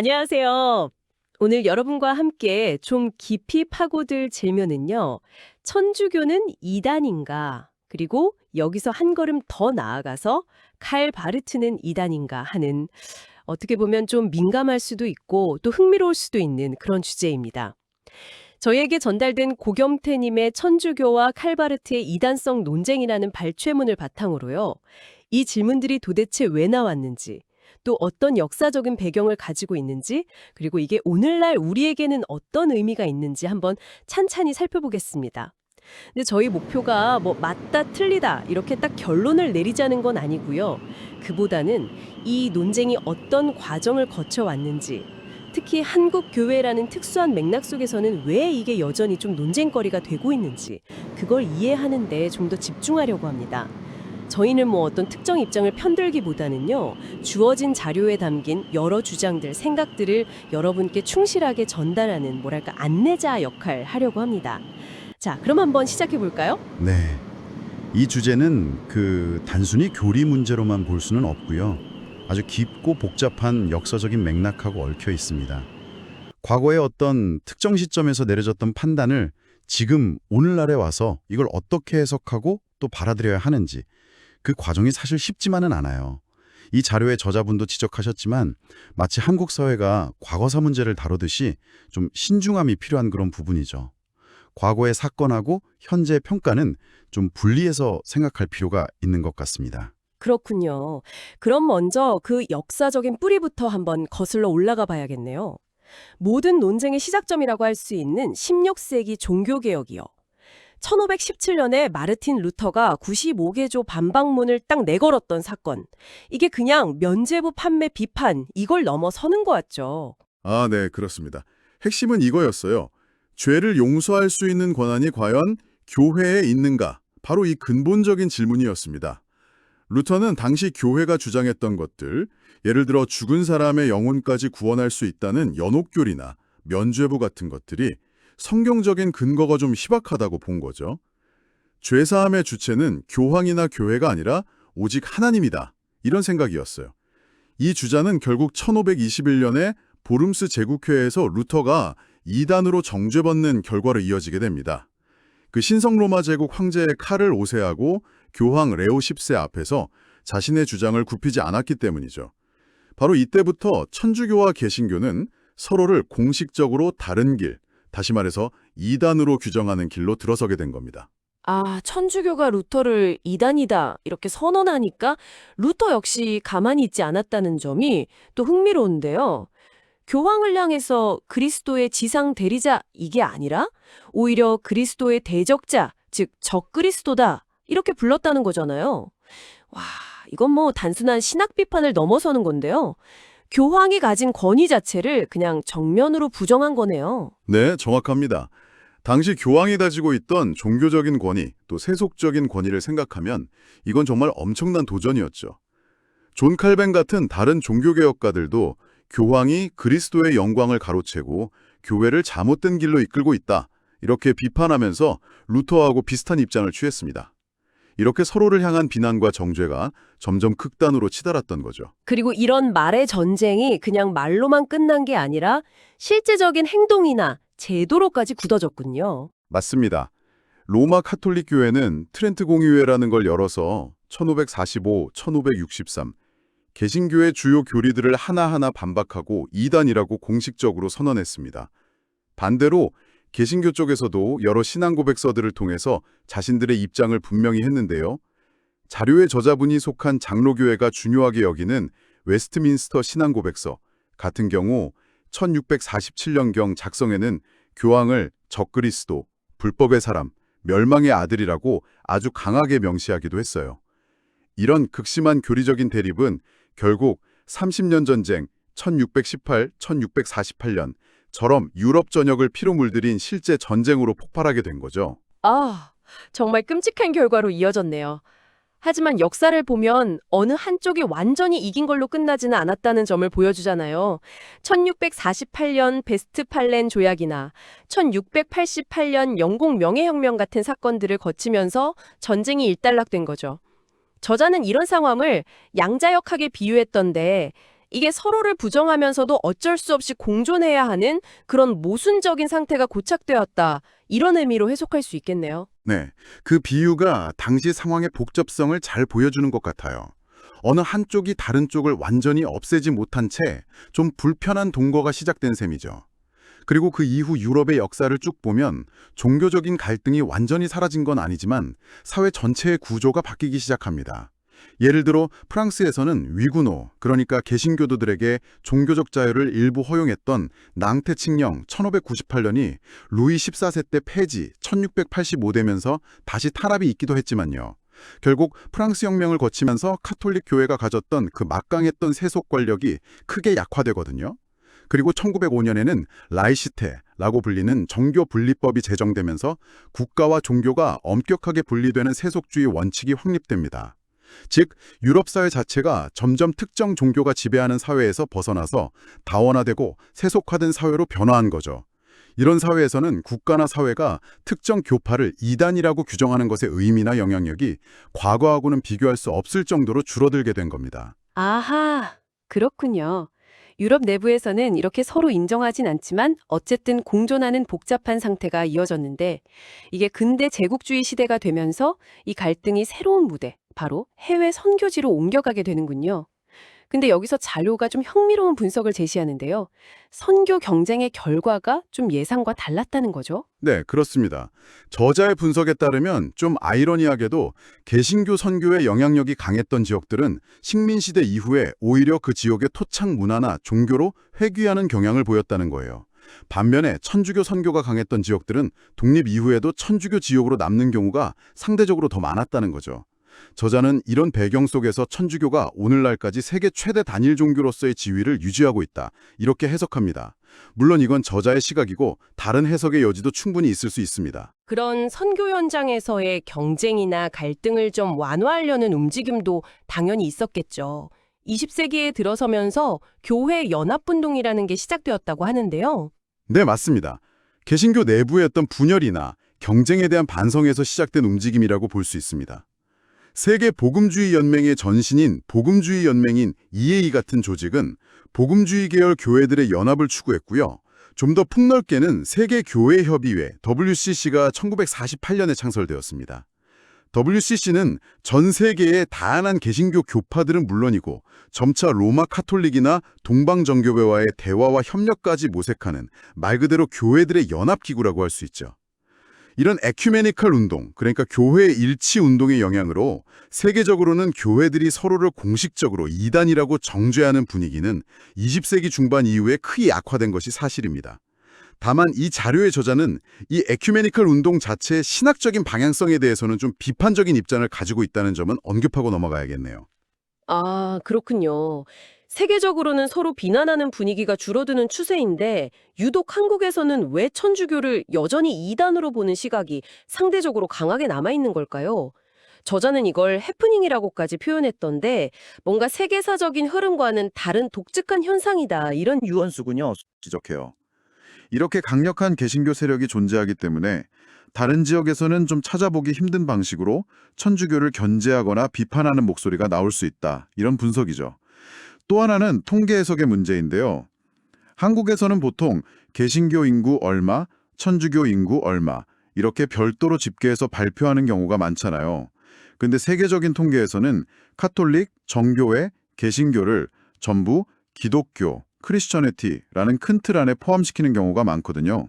안녕하세요. 오늘 여러분과 함께 좀 깊이 파고들 질문은요. 천주교는 이단인가? 그리고 여기서 한 걸음 더 나아가서 칼 바르트는 이단인가 하는 어떻게 보면 좀 민감할 수도 있고 또 흥미로울 수도 있는 그런 주제입니다. 저희에게 전달된 고겸태님의 천주교와 칼바르트의 이단성 논쟁이라는 발췌문을 바탕으로요. 이 질문들이 도대체 왜 나왔는지, 또 어떤 역사적인 배경을 가지고 있는지, 그리고 이게 오늘날 우리에게는 어떤 의미가 있는지 한번 찬찬히 살펴보겠습니다. 근데 저희 목표가 뭐 맞다, 틀리다 이렇게 딱 결론을 내리자는 건 아니고요. 그보다는 이 논쟁이 어떤 과정을 거쳐왔는지, 특히 한국 교회라는 특수한 맥락 속에서는 왜 이게 여전히 좀 논쟁거리가 되고 있는지 그걸 이해하는 데 좀 더 집중하려고 합니다. 저희는 뭐 어떤 특정 입장을 편들기보다는요. 주어진 자료에 담긴 여러 주장들, 생각들을 여러분께 충실하게 전달하는 뭐랄까 안내자 역할 하려고 합니다. 자, 그럼 한번 시작해 볼까요? 네. 이 주제는 단순히 교리 문제로만 볼 수는 없고요. 아주 깊고 복잡한 역사적인 맥락하고 얽혀 있습니다. 과거의 어떤 특정 시점에서 내려졌던 판단을 지금 오늘날에 와서 이걸 어떻게 해석하고 또 받아들여야 하는지 그 과정이 사실 쉽지만은 않아요. 이 저자의 저자분도 지적하셨지만 마치 한국 사회가 과거사 문제를 다루듯이 좀 신중함이 필요한 그런 부분이죠. 과거의 사건하고 현재의 평가는 좀 분리해서 생각할 필요가 있는 것 같습니다. 그렇군요. 그럼 먼저 그 역사적인 뿌리부터 한번 거슬러 올라가 봐야겠네요. 모든 논쟁의 시작점이라고 할 수 있는 16세기 종교개혁이요. 1517년에 마르틴 루터가 95개조 반박문을 딱 내걸었던 사건. 이게 그냥 면죄부 판매 비판 이걸 넘어서는 거 같죠. 아, 네, 그렇습니다. 핵심은 이거였어요. 죄를 용서할 수 있는 권한이 과연 교회에 있는가? 바로 이 근본적인 질문이었습니다. 루터는 당시 교회가 주장했던 것들, 예를 들어 죽은 사람의 영혼까지 구원할 수 있다는 연옥교리나 면죄부 같은 것들이 성경적인 근거가 좀 희박하다고 본 거죠. 죄사함의 주체는 교황이나 교회가 아니라 오직 하나님이다. 이런 생각이었어요. 이 주장은 결국 1521년에 보름스 제국회에서 루터가 이단으로 정죄받는 결과로 이어지게 됩니다. 그 신성 로마 제국 황제의 칼을 오세하고 교황 레오 10세 앞에서 자신의 주장을 굽히지 않았기 때문이죠. 바로 이때부터 천주교와 개신교는 서로를 공식적으로 다른 길, 다시 말해서 이단으로 규정하는 길로 들어서게 된 겁니다. 아, 천주교가 루터를 이단이다 이렇게 선언하니까 루터 역시 가만히 있지 않았다는 점이 또 흥미로운데요. 교황을 향해서 그리스도의 지상 대리자 이게 아니라 오히려 그리스도의 대적자, 즉 적그리스도다 이렇게 불렀다는 거잖아요. 와, 이건 뭐 단순한 신학 비판을 넘어서는 건데요. 교황이 가진 권위 자체를 그냥 정면으로 부정한 거네요. 네, 정확합니다. 당시 교황이 가지고 있던 종교적인 권위, 또 세속적인 권위를 생각하면 이건 정말 엄청난 도전이었죠. 존 칼뱅 같은 다른 종교개혁가들도 교황이 그리스도의 영광을 가로채고 교회를 잘못된 길로 이끌고 있다. 이렇게 비판하면서 루터하고 비슷한 입장을 취했습니다. 이렇게 서로를 향한 비난과 정죄가 점점 극단으로 치달았던 거죠. 그리고 이런 말의 전쟁이 그냥 말로만 끝난 게 아니라 실제적인 행동이나 제도로까지 굳어졌군요. 맞습니다. 로마 카톨릭 교회는 트렌트 공의회라는 걸 열어서 1545, 1563 개신교의 주요 교리들을 하나하나 반박하고 이단이라고 공식적으로 선언했습니다. 반대로 개신교 쪽에서도 여러 신앙 고백서들을 통해서 자신들의 입장을 분명히 했는데요. 자료의 저자분이 속한 장로교회가 중요하게 여기는 웨스트민스터 신앙 고백서 같은 경우 1647년경 작성에는 교황을 적그리스도, 불법의 사람, 멸망의 아들이라고 아주 강하게 명시하기도 했어요. 이런 극심한 교리적인 대립은 결국 30년 전쟁 1618-1648년처럼 유럽 전역을 피로 물들인 실제 전쟁으로 폭발하게 된 거죠. 아, 정말 끔찍한 결과로 이어졌네요. 하지만 역사를 보면 어느 한쪽이 완전히 이긴 걸로 끝나지는 않았다는 점을 보여주잖아요. 1648년 베스트팔렌 조약이나 1688년 영국 명예혁명 같은 사건들을 거치면서 전쟁이 일단락된 거죠. 저자는 이런 상황을 양자역학에 비유했던데 이게 서로를 부정하면서도 어쩔 수 없이 공존해야 하는 그런 모순적인 상태가 고착되었다. 이런 의미로 해석할 수 있겠네요. 네, 그 비유가 당시 상황의 복잡성을 잘 보여주는 것 같아요. 어느 한쪽이 다른 쪽을 완전히 없애지 못한 채 좀 불편한 동거가 시작된 셈이죠. 그리고 그 이후 유럽의 역사를 쭉 보면 종교적인 갈등이 완전히 사라진 건 아니지만 사회 전체의 구조가 바뀌기 시작합니다. 예를 들어 프랑스에서는 위구노, 그러니까 개신교도들에게 종교적 자유를 일부 허용했던 낭테 칙령 1598년이 루이 14세 때 폐지 1685되면서 다시 탄압이 있기도 했지만요. 결국 프랑스 혁명을 거치면서 카톨릭 교회가 가졌던 그 막강했던 세속 권력이 크게 약화되거든요. 그리고 1905년에는 라이시테라고 불리는 정교 분리법이 제정되면서 국가와 종교가 엄격하게 분리되는 세속주의 원칙이 확립됩니다. 즉, 유럽 사회 자체가 점점 특정 종교가 지배하는 사회에서 벗어나서 다원화되고 세속화된 사회로 변화한 거죠. 이런 사회에서는 국가나 사회가 특정 교파를 이단이라고 규정하는 것의 의미나 영향력이 과거하고는 비교할 수 없을 정도로 줄어들게 된 겁니다. 아하, 그렇군요. 유럽 내부에서는 이렇게 서로 인정하진 않지만 어쨌든 공존하는 복잡한 상태가 이어졌는데 이게 근대 제국주의 시대가 되면서 이 갈등이 새로운 무대, 바로 해외 선교지로 옮겨가게 되는군요. 근데 여기서 자료가 좀 흥미로운 분석을 제시하는데요. 선교 경쟁의 결과가 좀 예상과 달랐다는 거죠. 네, 그렇습니다. 저자의 분석에 따르면 좀 아이러니하게도 개신교 선교의 영향력이 강했던 지역들은 식민시대 이후에 오히려 그 지역의 토착 문화나 종교로 회귀하는 경향을 보였다는 거예요. 반면에 천주교 선교가 강했던 지역들은 독립 이후에도 천주교 지역으로 남는 경우가 상대적으로 더 많았다는 거죠. 저자는 이런 배경 속에서 천주교가 오늘날까지 세계 최대 단일 종교로서의 지위를 유지하고 있다, 이렇게 해석합니다. 물론 이건 저자의 시각이고 다른 해석의 여지도 충분히 있을 수 있습니다. 그런 선교 현장에서의 경쟁이나 갈등을 좀 완화하려는 움직임도 당연히 있었겠죠. 20세기에 들어서면서 교회 연합운동이라는 게 시작되었다고 하는데요. 네, 맞습니다. 개신교 내부의 어떤 분열이나 경쟁에 대한 반성에서 시작된 움직임이라고 볼 수 있습니다. 세계 복음주의 연맹의 전신인 복음주의 연맹인 EA 같은 조직은 복음주의 계열 교회들의 연합을 추구했고요. 좀 더 폭넓게는 세계교회협의회 WCC가 1948년에 창설되었습니다. WCC는 전 세계의 다양한 개신교 교파들은 물론이고 점차 로마 카톨릭이나 동방정교회와의 대화와 협력까지 모색하는 말 그대로 교회들의 연합기구라고 할 수 있죠. 이런 에큐메니컬 운동, 그러니까 교회 일치 운동의 영향으로 세계적으로는 교회들이 서로를 공식적으로 이단이라고 정죄하는 분위기는 20세기 중반 이후에 크게 약화된 것이 사실입니다. 다만 이 자료의 저자는 이 에큐메니컬 운동 자체의 신학적인 방향성에 대해서는 좀 비판적인 입장을 가지고 있다는 점은 언급하고 넘어가야겠네요. 아, 그렇군요. 세계적으로는 서로 비난하는 분위기가 줄어드는 추세인데 유독 한국에서는 왜 천주교를 여전히 이단으로 보는 시각이 상대적으로 강하게 남아있는 걸까요? 저자는 이걸 해프닝이라고까지 표현했던데 뭔가 세계사적인 흐름과는 다른 독특한 현상이다 이런 유언수군요. 지적해요. 이렇게 강력한 개신교 세력이 존재하기 때문에 다른 지역에서는 좀 찾아보기 힘든 방식으로 천주교를 견제하거나 비판하는 목소리가 나올 수 있다, 이런 분석이죠. 또 하나는 통계 해석의 문제인데요. 한국에서는 보통 개신교 인구 얼마, 천주교 인구 얼마 이렇게 별도로 집계해서 발표하는 경우가 많잖아요. 근데 세계적인 통계에서는 카톨릭, 정교회, 개신교를 전부 기독교, 크리스처니티라는 큰 틀 안에 포함시키는 경우가 많거든요.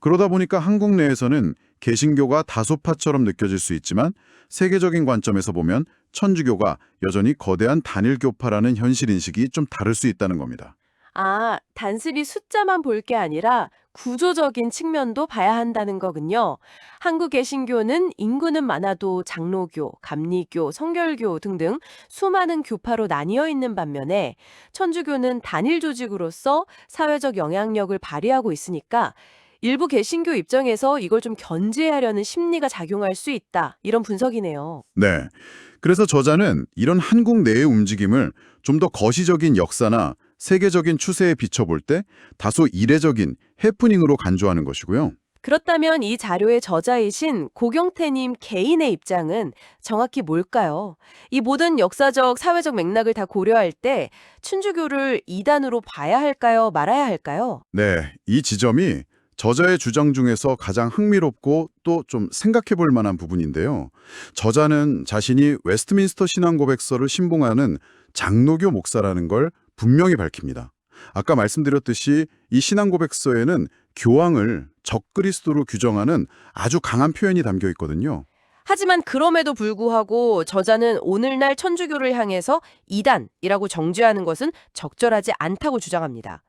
그러다 보니까 한국 내에서는 개신교가 다소파처럼 느껴질 수 있지만 세계적인 관점에서 보면 천주교가 여전히 거대한 단일교파라는 현실인식이 좀 다를 수 있다는 겁니다. 아, 단순히 숫자만 볼 게 아니라 구조적인 측면도 봐야 한다는 거군요. 한국 개신교는 인구는 많아도 장로교, 감리교, 성결교 등등 수많은 교파로 나뉘어 있는 반면에 천주교는 단일 조직으로서 사회적 영향력을 발휘하고 있으니까 일부 개신교 입장에서 이걸 좀 견제하려는 심리가 작용할 수 있다. 이런 분석이네요. 네. 그래서 저자는 이런 한국 내의 움직임을 좀 더 거시적인 역사나 세계적인 추세에 비춰볼 때 다소 이례적인 해프닝으로 간주하는 것이고요. 그렇다면 이 자료의 저자이신 고경태님 개인의 입장은 정확히 뭘까요? 이 모든 역사적, 사회적 맥락을 다 고려할 때 춘주교를 이단으로 봐야 할까요? 말아야 할까요? 네, 이 지점이 저자의 주장 중에서 가장 흥미롭고 또 좀 생각해 볼 만한 부분인데요. 저자는 자신이 웨스트민스터 신앙고백서를 신봉하는 장로교 목사라는 걸 분명히 밝힙니다. 아까 말씀드렸듯이 이 신앙고백서에는 교황을 적그리스도로 규정하는 아주 강한 표현이 담겨 있거든요. 하지만 그럼에도 불구하고 저자는 오늘날 천주교를 향해서 이단이라고 정죄하는 것은 적절하지 않다고 주장합니다.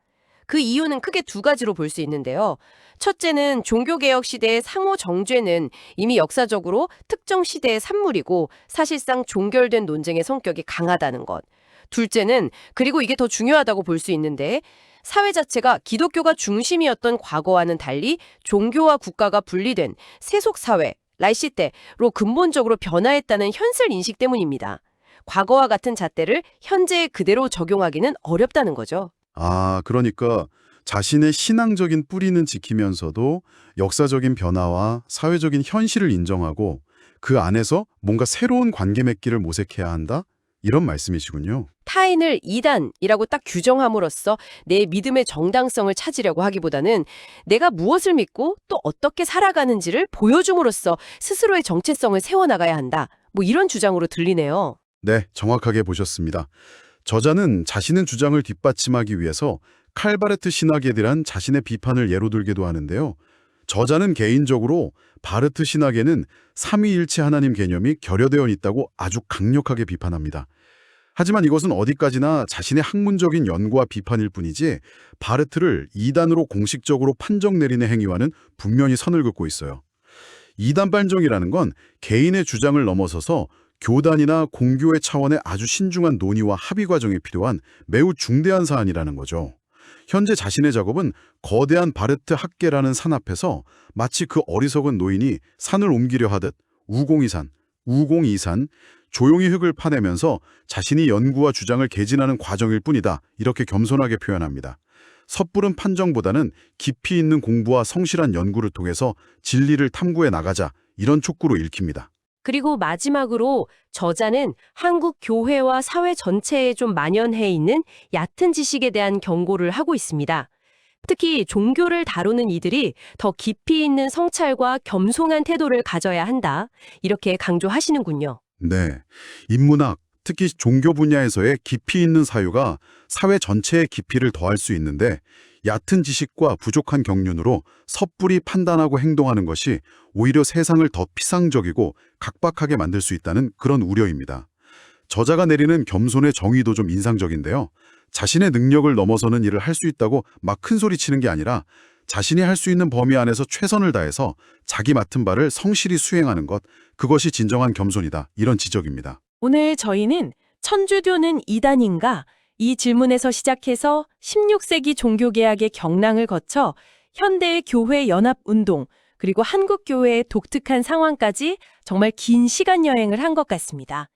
그 이유는 크게 두 가지로 볼 수 있는데요. 첫째는 종교개혁 시대의 상호 정죄는 이미 역사적으로 특정 시대의 산물이고 사실상 종결된 논쟁의 성격이 강하다는 것. 둘째는, 그리고 이게 더 중요하다고 볼 수 있는데, 사회 자체가 기독교가 중심이었던 과거와는 달리 종교와 국가가 분리된 세속사회, 라이시 때로 근본적으로 변화했다는 현실 인식 때문입니다. 과거와 같은 잣대를 현재에 그대로 적용하기는 어렵다는 거죠. 아, 그러니까 자신의 신앙적인 뿌리는 지키면서도 역사적인 변화와 사회적인 현실을 인정하고 그 안에서 뭔가 새로운 관계 맺기를 모색해야 한다? 이런 말씀이시군요. 타인을 이단이라고 딱 규정함으로써 내 믿음의 정당성을 찾으려고 하기보다는 내가 무엇을 믿고 또 어떻게 살아가는지를 보여줌으로써 스스로의 정체성을 세워나가야 한다. 뭐 이런 주장으로 들리네요. 네, 정확하게 보셨습니다. 저자는 자신의 주장을 뒷받침하기 위해서 칼바르트 신학에 대한 자신의 비판을 예로 들기도 하는데요. 저자는 개인적으로 바르트 신학에는 삼위일체 하나님 개념이 결여되어 있다고 아주 강력하게 비판합니다. 하지만 이것은 어디까지나 자신의 학문적인 연구와 비판일 뿐이지 바르트를 이단으로 공식적으로 판정 내리는 행위와는 분명히 선을 긋고 있어요. 이단 판정이라는 건 개인의 주장을 넘어서서 교단이나 공교회 차원의 아주 신중한 논의와 합의 과정이 필요한 매우 중대한 사안이라는 거죠. 현재 자신의 작업은 거대한 바르트 학계라는 산 앞에서 마치 그 어리석은 노인이 산을 옮기려 하듯 우공이산, 조용히 흙을 파내면서 자신이 연구와 주장을 개진하는 과정일 뿐이다. 이렇게 겸손하게 표현합니다. 섣부른 판정보다는 깊이 있는 공부와 성실한 연구를 통해서 진리를 탐구해 나가자. 이런 촉구로 읽힙니다. 그리고 마지막으로 저자는 한국 교회와 사회 전체에 좀 만연해 있는 얕은 지식에 대한 경고를 하고 있습니다. 특히 종교를 다루는 이들이 더 깊이 있는 성찰과 겸손한 태도를 가져야 한다. 이렇게 강조하시는군요. 네, 인문학, 특히 종교 분야에서의 깊이 있는 사유가 사회 전체의 깊이를 더할 수 있는데 얕은 지식과 부족한 경륜으로 섣불리 판단하고 행동하는 것이 오히려 세상을 더 피상적이고 각박하게 만들 수 있다는 그런 우려입니다. 저자가 내리는 겸손의 정의도 좀 인상적인데요. 자신의 능력을 넘어서는 일을 할 수 있다고 막 큰소리치는 게 아니라 자신이 할 수 있는 범위 안에서 최선을 다해서 자기 맡은 바를 성실히 수행하는 것, 그것이 진정한 겸손이다. 이런 지적입니다. 오늘 저희는 천주교는 이단인가? 이 질문에서 시작해서 16세기 종교개혁의 경랑을 거쳐 현대의 교회 연합운동, 그리고 한국교회의 독특한 상황까지 정말 긴 시간 여행을 한 것 같습니다.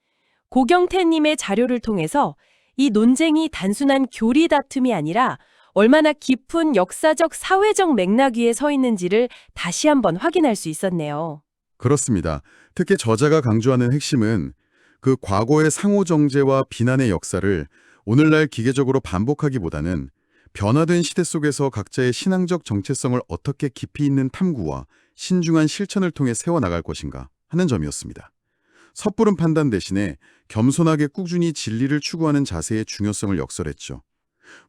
고경태님의 자료를 통해서 이 논쟁이 단순한 교리 다툼이 아니라 얼마나 깊은 역사적, 사회적 맥락 위에 서 있는지를 다시 한번 확인할 수 있었네요. 그렇습니다. 특히 저자가 강조하는 핵심은 그 과거의 상호정죄와 비난의 역사를 오늘날 기계적으로 반복하기보다는 변화된 시대 속에서 각자의 신앙적 정체성을 어떻게 깊이 있는 탐구와 신중한 실천을 통해 세워나갈 것인가 하는 점이었습니다. 섣부른 판단 대신에 겸손하게 꾸준히 진리를 추구하는 자세의 중요성을 역설했죠.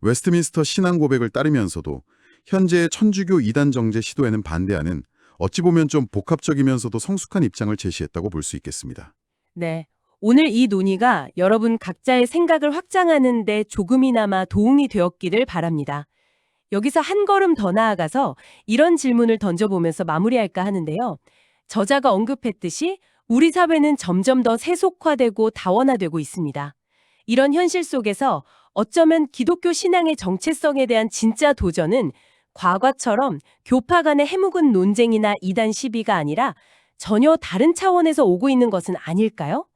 웨스트민스터 신앙 고백을 따르면서도 현재의 천주교 이단 정제 시도에는 반대하는 어찌 보면 좀 복합적이면서도 성숙한 입장을 제시했다고 볼 수 있겠습니다. 네. 오늘 이 논의가 여러분 각자의 생각을 확장하는 데 조금이나마 도움이 되었기를 바랍니다. 여기서 한 걸음 더 나아가서 이런 질문을 던져보면서 마무리할까 하는데요. 저자가 언급했듯이 우리 사회는 점점 더 세속화되고 다원화되고 있습니다. 이런 현실 속에서 어쩌면 기독교 신앙의 정체성에 대한 진짜 도전은 과거처럼 교파 간의 해묵은 논쟁이나 이단 시비가 아니라 전혀 다른 차원에서 오고 있는 것은 아닐까요?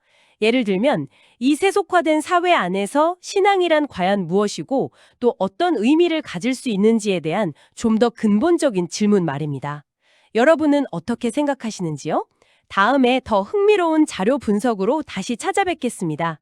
예를 들면 이 세속화된 사회 안에서 신앙이란 과연 무엇이고 또 어떤 의미를 가질 수 있는지에 대한 좀 더 근본적인 질문 말입니다. 여러분은 어떻게 생각하시는지요? 다음에 더 흥미로운 자료 분석으로 다시 찾아뵙겠습니다.